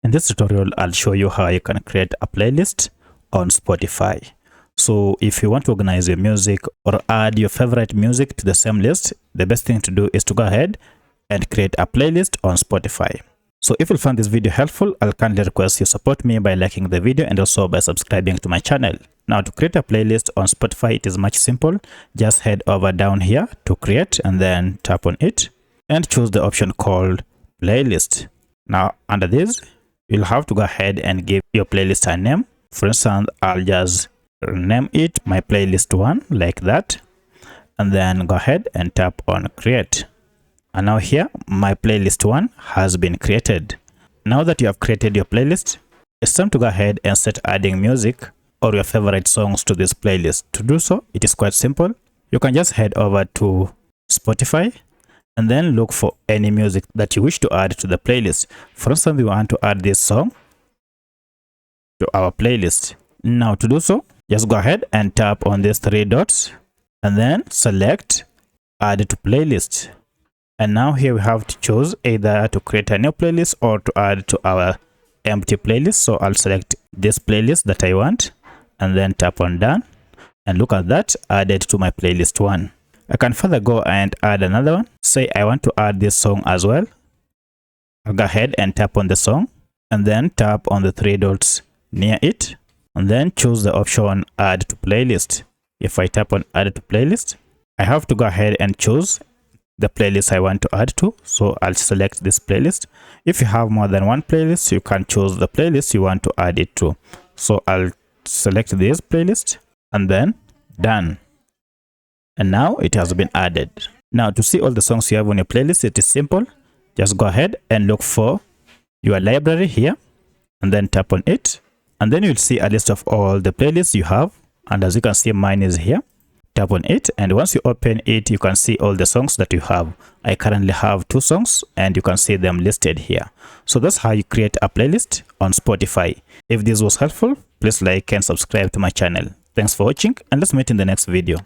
In this tutorial, I'll show you how you can create a playlist on Spotify. So if you want to organize your music or add your favorite music to the same list, the best thing to do is to go ahead and create a playlist on Spotify. So if you found this video helpful, I'll kindly request you support me by liking the video and also by subscribing to my channel. Now to create a playlist on Spotify, it is much simple. Just head over down here to create and then tap on it and choose the option called playlist. Now under this, you'll have to go ahead and give your playlist a name. For instance, I'll just name it my playlist 1 like that, and then go ahead and tap on create. And now here my playlist 1 has been created. Now that you have created your playlist, it's time to go ahead and start adding music or your favorite songs to this playlist. To do so, it is quite simple. You can just head over to Spotify and then look for any music that you wish to add to the playlist. For instance, we want to add this song to our playlist. Now to do so, just go ahead and tap on these 3 dots and then select add to playlist. And now here we have to choose either to create a new playlist or to add to our empty playlist. So I'll select this playlist that I want and then tap on done, and look at that, added to my playlist 1. I can further go and add another one. Say I want to add this song as well. I'll go ahead and tap on the song and then tap on the 3 dots near it and then choose the option add to playlist. If I tap on add to playlist, I have to go ahead and choose the playlist I want to add to. So I'll select this playlist. If you have more than one playlist, you can choose the playlist you want to add it to. So I'll select this playlist and then done. And now it has been added. Now to see all the songs you have on your playlist, it is simple. Just go ahead and look for your library here and then tap on it. And then you'll see a list of all the playlists you have. And as you can see, mine is here. Tap on it, and once you open it, you can see all the songs that you have. I currently have 2 songs and you can see them listed here. So that's how you create a playlist on Spotify. If this was helpful, please like and subscribe to my channel. Thanks for watching, and let's meet in the next video.